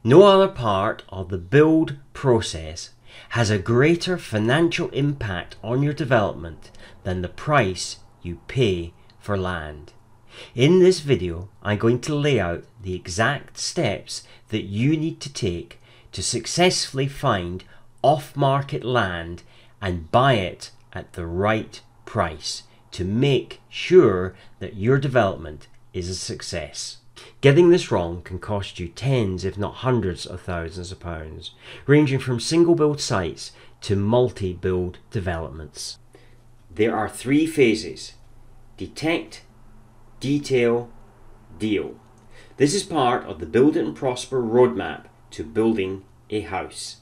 No other part of the build process has a greater financial impact on your development than the price you pay for land. In this video, I'm going to lay out the exact steps that you need to take to successfully find off-market land and buy it at the right price to make sure that your development is a success. Getting this wrong can cost you tens if not hundreds of thousands of pounds, ranging from single build sites to multi-build developments. There are three phases: detect, detail, deal. This is part of the Build It and Prosper roadmap to building a house.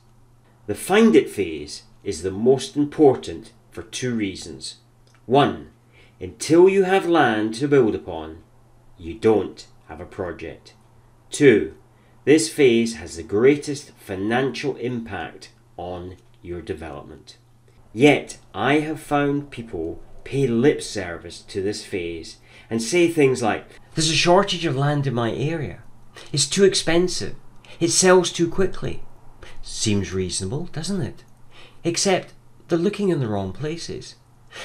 The find it phase is the most important for two reasons. One, until you have land to build upon, you don't have a project. Two, this phase has the greatest financial impact on your development. Yet, I have found people pay lip service to this phase and say things like, "There's a shortage of land in my area. It's too expensive. It sells too quickly." Seems reasonable, doesn't it? Except they're looking in the wrong places.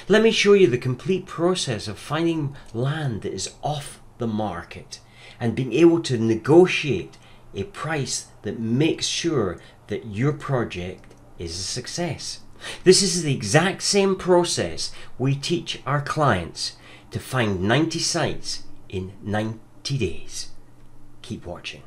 Let me show you the complete process of finding land that is off the market and being able to negotiate a price that makes sure that your project is a success. This is the exact same process we teach our clients to find 90 sites in 90 days. Keep watching.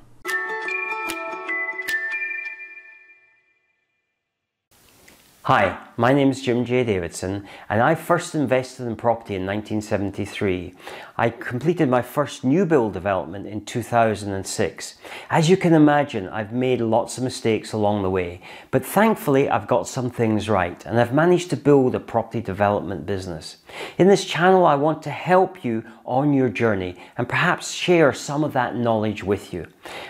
Hi, my name is Jim J. Davidson, and I first invested in property in 1973. I completed my first new build development in 2006. As you can imagine, I've made lots of mistakes along the way, but thankfully I've got some things right, and I've managed to build a property development business. In this channel, I want to help you on your journey and perhaps share some of that knowledge with you.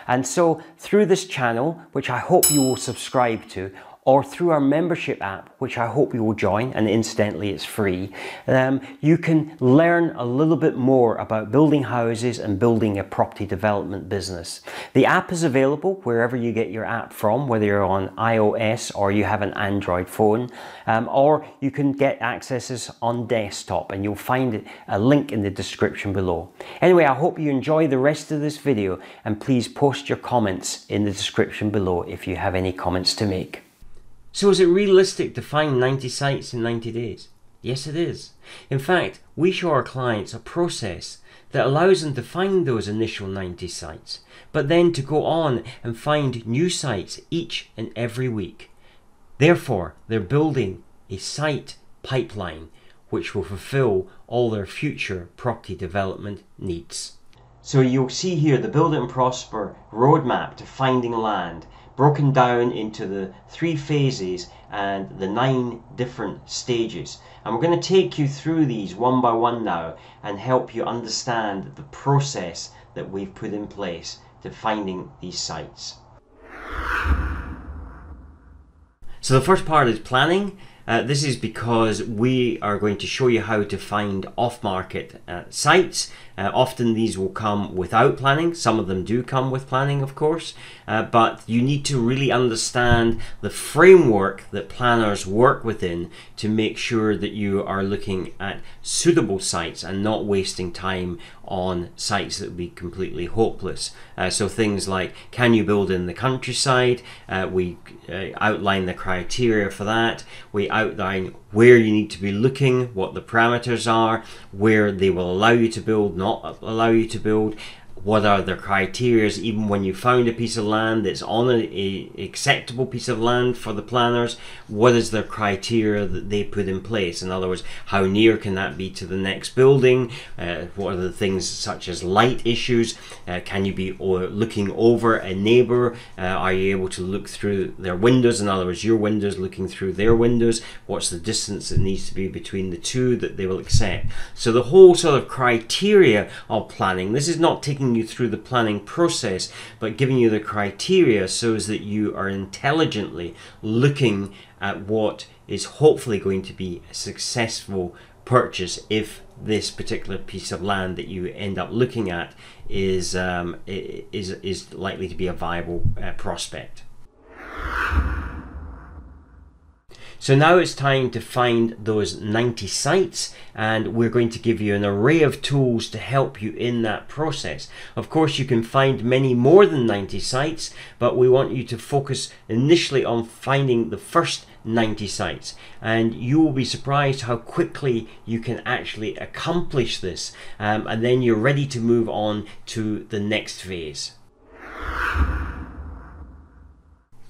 And so through this channel, which I hope you will subscribe to, or through our membership app, which I hope you will join, and incidentally it's free, you can learn a little bit more about building houses and building a property development business. The app is available wherever you get your app from, whether you're on iOS or you have an Android phone, or you can get accesses on desktop, and you'll find a link in the description below. Anyway, I hope you enjoy the rest of this video, and please post your comments in the description below if you have any comments to make. So is it realistic to find 90 sites in 90 days? Yes, it is. In fact, we show our clients a process that allows them to find those initial 90 sites, but then to go on and find new sites each and every week. Therefore, they're building a site pipeline which will fulfill all their future property development needs. So you'll see here the Build It and Prosper roadmap to finding land, broken down into the three phases and the 9 different stages. And we're going to take you through these one by one now and help you understand the process that we've put in place to finding these sites. So the first part is planning. This is because we are going to show you how to find off-market sites. Often these will come without planning. Some of them do come with planning, of course, but you need to really understand the framework that planners work within to make sure that you are looking at suitable sites and not wasting time on sites that would be completely hopeless. So things like, can you build in the countryside? We outline the criteria for that. We outline where you need to be looking, what the parameters are, where they will allow you to build, not allow you to build, what are their criteria, even when you found a piece of land that's on an acceptable piece of land for the planners, what is their criteria that they put in place? In other words, how near can that be to the next building? What are the things such as light issues? Can you be looking over a neighbour? Are you able to look through their windows? In other words, your windows looking through their windows? What's the distance that needs to be between the two that they will accept? So the whole sort of criteria of planning, this is not taking you through the planning process, but giving you the criteria so as that you are intelligently looking at what is hopefully going to be a successful purchase if this particular piece of land that you end up looking at is likely to be a viable prospect. So now it's time to find those 90 sites, and we're going to give you an array of tools to help you in that process. Of course, you can find many more than 90 sites, but we want you to focus initially on finding the first 90 sites, and you will be surprised how quickly you can actually accomplish this, and then you're ready to move on to the next phase.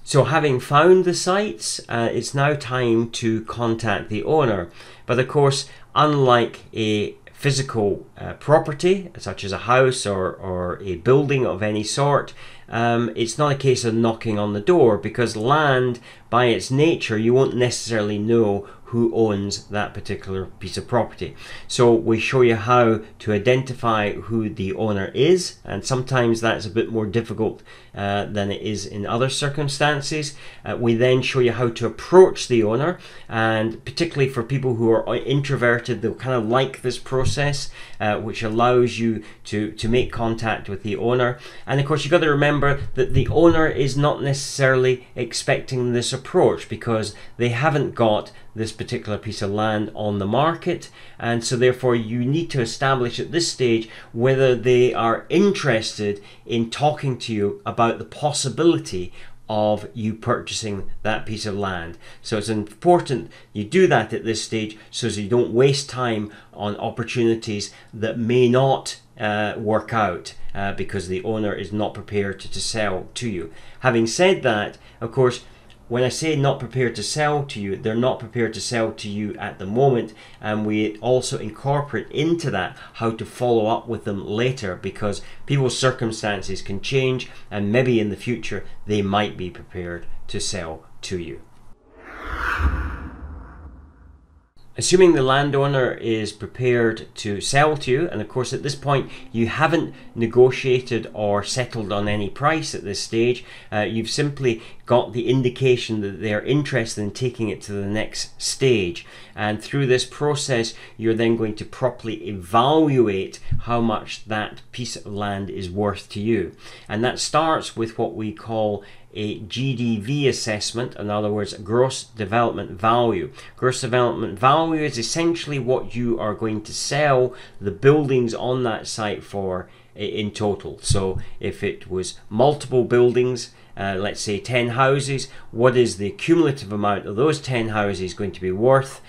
So having found the sites, it's now time to contact the owner. But of course, unlike a physical property, such as a house or a building of any sort, it's not a case of knocking on the door, because land, by its nature, you won't necessarily know who owns that particular piece of property. So we show you how to identify who the owner is, and sometimes that's a bit more difficult than it is in other circumstances. We then show you how to approach the owner, and particularly for people who are introverted, they'll kind of like this process, which allows you to make contact with the owner. And of course, you've got to remember that the owner is not necessarily expecting this approach, because they haven't got this particular piece of land on the market, and so therefore you need to establish at this stage whether they are interested in talking to you about the possibility of you purchasing that piece of land. So it's important you do that at this stage, so that you don't waste time on opportunities that may not work out because the owner is not prepared to sell to you. Having said that, of course, when I say not prepared to sell to you, they're not prepared to sell to you at the moment, and we also incorporate into that how to follow up with them later, because people's circumstances can change, and maybe in the future they might be prepared to sell to you. Assuming the landowner is prepared to sell to you, and of course at this point you haven't negotiated or settled on any price at this stage, you've simply got the indication that they're interested in taking it to the next stage, and through this process you're then going to properly evaluate how much that piece of land is worth to you. And that starts with what we call a GDV assessment, in other words, gross development value. Gross development value is essentially what you are going to sell the buildings on that site for in total. So if it was multiple buildings, let's say 10 houses, what is the cumulative amount of those 10 houses going to be worth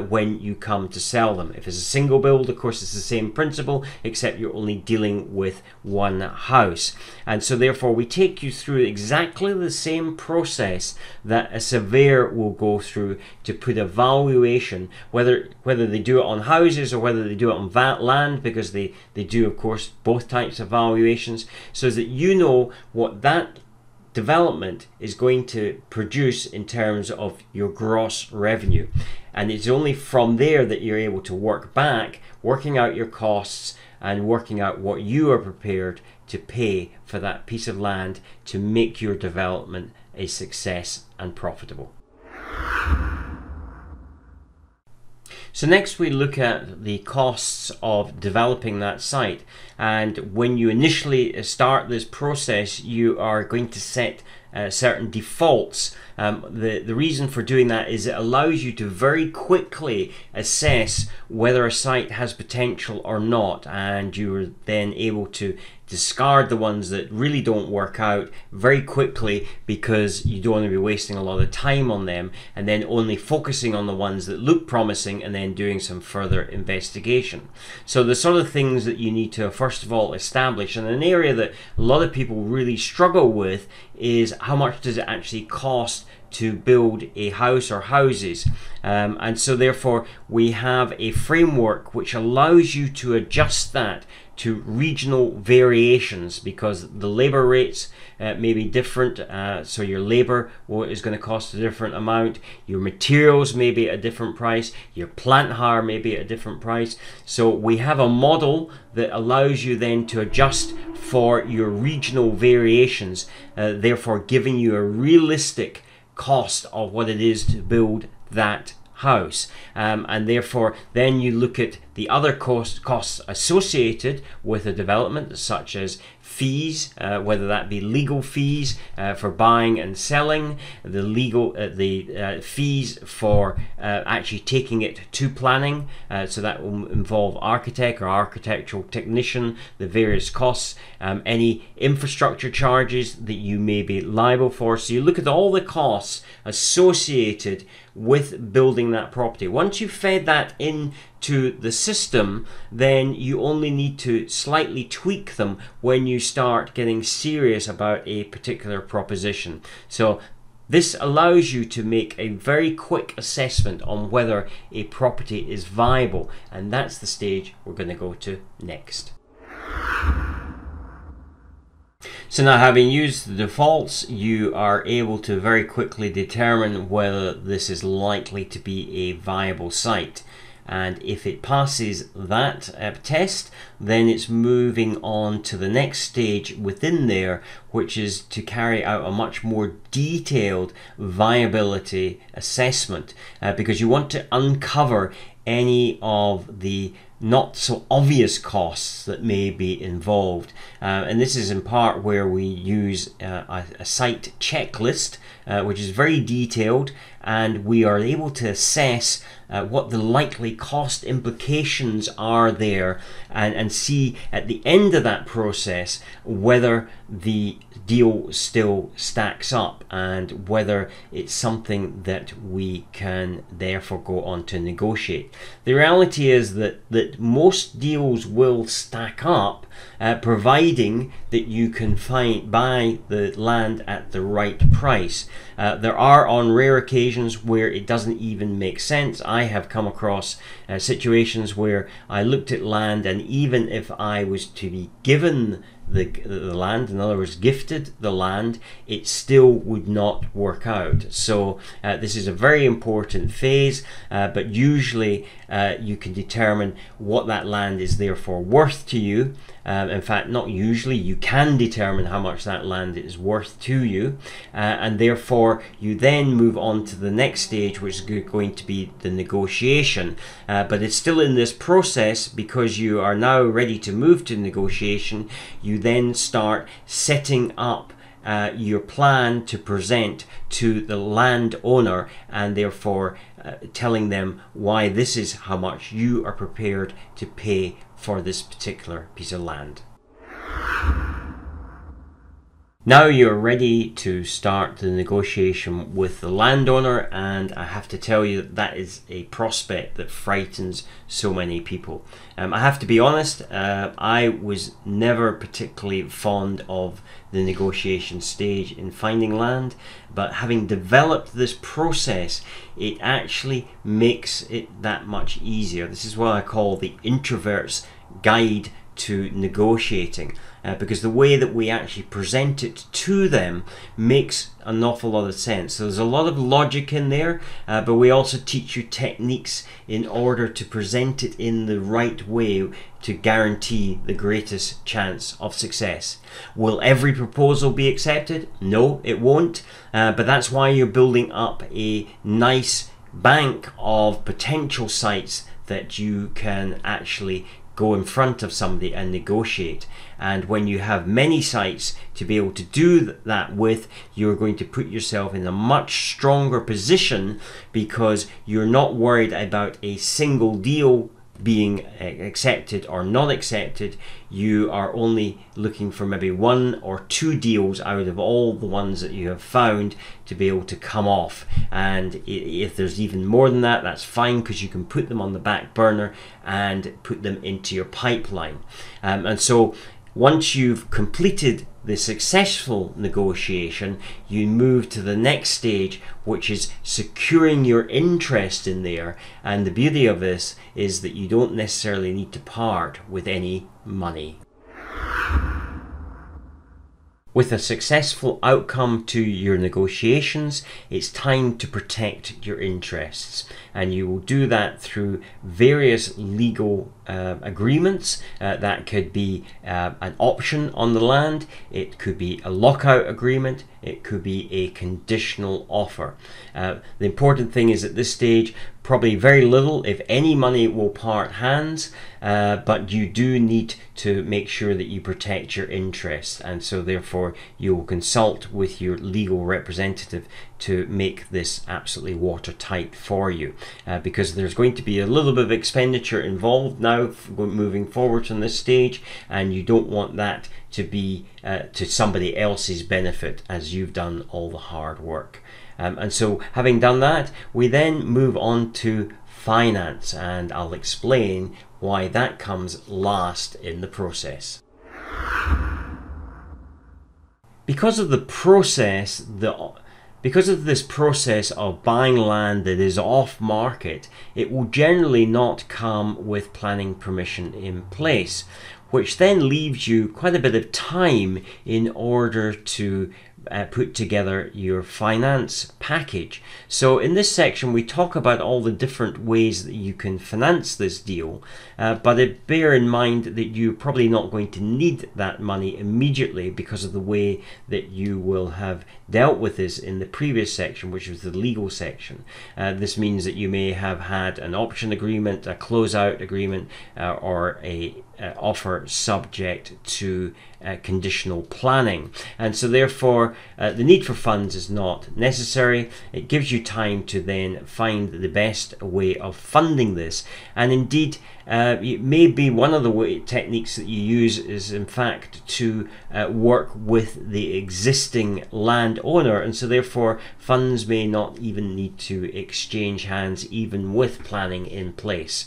when you come to sell them? If it's a single build, of course, it's the same principle, except you're only dealing with one house. And so therefore we take you through exactly the same process that a surveyor will go through to put a valuation, whether they do it on houses or whether they do it on land, because they do, of course, both types of valuations, so that you know what that development is going to produce in terms of your gross revenue. And it's only from there that you're able to work back, working out your costs and working out what you are prepared to pay for that piece of land to make your development a success and profitable. So next we look at the costs of developing that site, and when you initially start this process you are going to set certain defaults. The reason for doing that is it allows you to very quickly assess whether a site has potential or not, and you're then able to discard the ones that really don't work out very quickly, because you don't want to be wasting a lot of time on them, and then only focusing on the ones that look promising and then doing some further investigation. So the sort of things that you need to first of all establish, and an area that a lot of people really struggle with, is how much does it actually cost to build a house or houses. And so therefore we have a framework which allows you to adjust that to regional variations, because the labor rates may be different, so your labor is going to cost a different amount, your materials may be at a different price, your plant hire may be at a different price. So we have a model that allows you then to adjust for your regional variations, therefore giving you a realistic cost of what it is to build that house, and therefore then you look at the other costs associated with a development, such as fees, whether that be legal fees for buying and selling, the fees for actually taking it to planning, so that will involve architect or architectural technician, the various costs, any infrastructure charges that you may be liable for. So you look at all the costs associated with building that property. Once you've fed that into the system, then you only need to slightly tweak them when you start getting serious about a particular proposition. So this allows you to make a very quick assessment on whether a property is viable, and that's the stage we're going to go to next. So now, having used the defaults, you are able to very quickly determine whether this is likely to be a viable site. And if it passes that test, then it's moving on to the next stage within there, which is to carry out a much more detailed viability assessment, because you want to uncover any of the not so obvious costs that may be involved, and this is in part where we use a site checklist, which is very detailed, and we are able to assess what the likely cost implications are there, and see at the end of that process whether the deal still stacks up and whether it's something that we can therefore go on to negotiate. The reality is that most deals will stack up, providing that you can buy the land at the right price. There are on rare occasions where it doesn't even make sense. I have come across situations where I looked at land, and even if I was to be given the land, in other words gifted the land, it still would not work out. So this is a very important phase, but usually you can determine what that land is therefore worth to you. In fact, not usually, you can determine how much that land is worth to you, and therefore you then move on to the next stage, which is going to be the negotiation. But it's still in this process, because you are now ready to move to negotiation. You then start setting up your plan to present to the landowner, and therefore telling them why this is how much you are prepared to pay for this particular piece of land. Now you're ready to start the negotiation with the landowner, and I have to tell you that is a prospect that frightens so many people. I have to be honest, I was never particularly fond of the negotiation stage in finding land, but having developed this process, it actually makes it that much easier. This is what I call the introvert's guide to negotiating, because the way that we actually present it to them makes an awful lot of sense. So there's a lot of logic in there, but we also teach you techniques in order to present it in the right way to guarantee the greatest chance of success. Will every proposal be accepted? No, it won't, but that's why you're building up a nice bank of potential sites that you can actually go in front of somebody and negotiate. And when you have many sites to be able to do that with, you're going to put yourself in a much stronger position, because you're not worried about a single deal being accepted or not accepted. You are only looking for maybe one or two deals out of all the ones that you have found to be able to come off, and if there's even more than that, that's fine, because you can put them on the back burner and put them into your pipeline. And so once you've completed the successful negotiation, you move to the next stage, which is securing your interest in there. And the beauty of this is that you don't necessarily need to part with any money. With a successful outcome to your negotiations, it's time to protect your interests, and you will do that through various legal agreements. That could be an option on the land, it could be a lockout agreement, it could be a conditional offer. The important thing is, at this stage, probably very little, if any, money will part hands, but you do need to make sure that you protect your interests, and so therefore you will consult with your legal representative to make this absolutely watertight for you, because there's going to be a little bit of expenditure involved now moving forward from this stage, and you don't want that to be to somebody else's benefit as you've done all the hard work. And so having done that, we then move on to finance, and I'll explain why that comes last in the process. Because of this process of buying land that is off market, it will generally not come with planning permission in place, which then leaves you quite a bit of time in order to put together your finance package. So in this section we talk about all the different ways that you can finance this deal, but bear in mind that you're probably not going to need that money immediately because of the way that you will have dealt with this in the previous section, which was the legal section. This means that you may have had an option agreement, a closeout agreement, or a offer subject to conditional planning, and so therefore the need for funds is not necessary. It gives you time to then find the best way of funding this, and indeed it may be one of the techniques that you use is in fact to work with the existing landowner, and so therefore funds may not even need to exchange hands even with planning in place.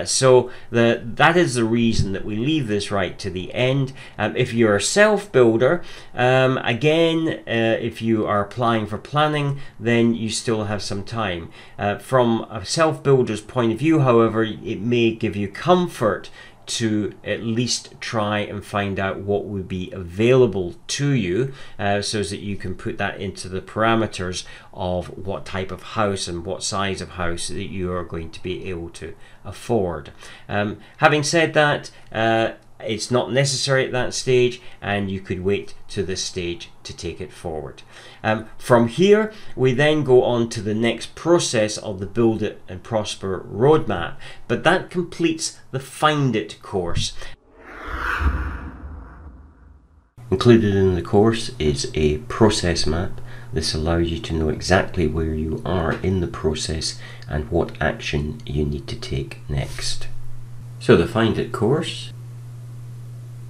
So that is the reason that we leave this right to the end. If you're a self-builder, again, if you are applying for planning, then you still have some time. From a self-builder's point of view, however, it may give you comfort to at least try and find out what would be available to you, so that you can put that into the parameters of what type of house and what size of house that you are going to be able to afford. Having said that, it's not necessary at that stage, and you could wait to this stage to take it forward. From here, we then go on to the next process of the Build It and Prosper roadmap, but that completes the Find It course. Included in the course is a process map. This allows you to know exactly where you are in the process and what action you need to take next. So the Find It course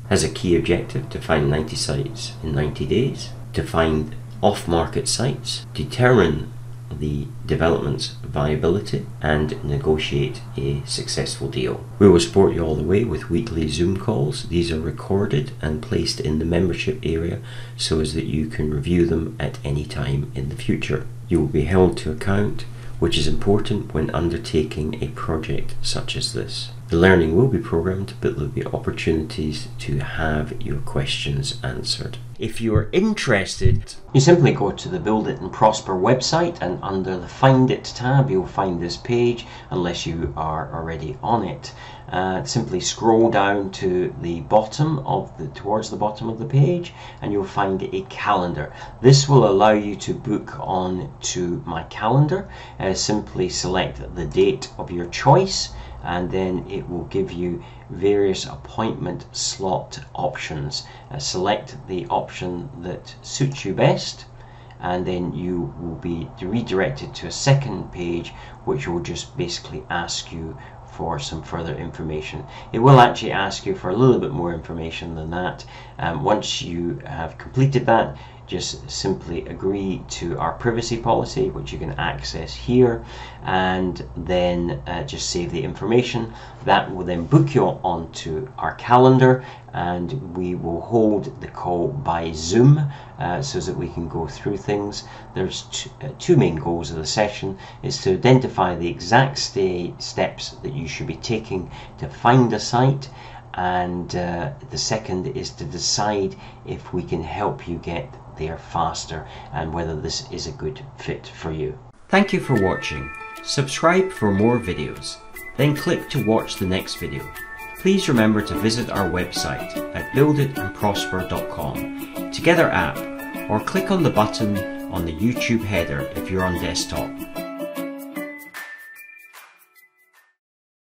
has a key objective to find 90 sites in 90 days, to find off-market sites, determine the development's viability, and negotiate a successful deal. We will support you all the way with weekly Zoom calls. These are recorded and placed in the membership area so as that you can review them at any time in the future. You will be held to account, which is important when undertaking a project such as this. The learning will be programmed, but there will be opportunities to have your questions answered. If you are interested, you simply go to the Build It and Prosper website, and under the Find It tab you'll find this page, unless you are already on it. Simply scroll down to the bottom of towards the bottom of the page, and you'll find a calendar. This will allow you to book on to my calendar. Simply select the date of your choice, and then it will give you various appointment slot options. Select the option that suits you best, and then you will be redirected to a second page which will just basically ask you for some further information. It will actually ask you for a little bit more information than that. Once you have completed that, just simply agree to our privacy policy, which you can access here, and then just save the information. That will then book you onto our calendar, and we will hold the call by Zoom so that we can go through things. There's two main goals of the session. Is to identify the exact steps that you should be taking to find a site, and the second is to decide if we can help you get there faster and whether this is a good fit for you. Thank you for watching. Subscribe for more videos, then click to watch the next video. Please remember to visit our website at builditandprosper.com, Together app, or click on the button on the YouTube header if you're on desktop.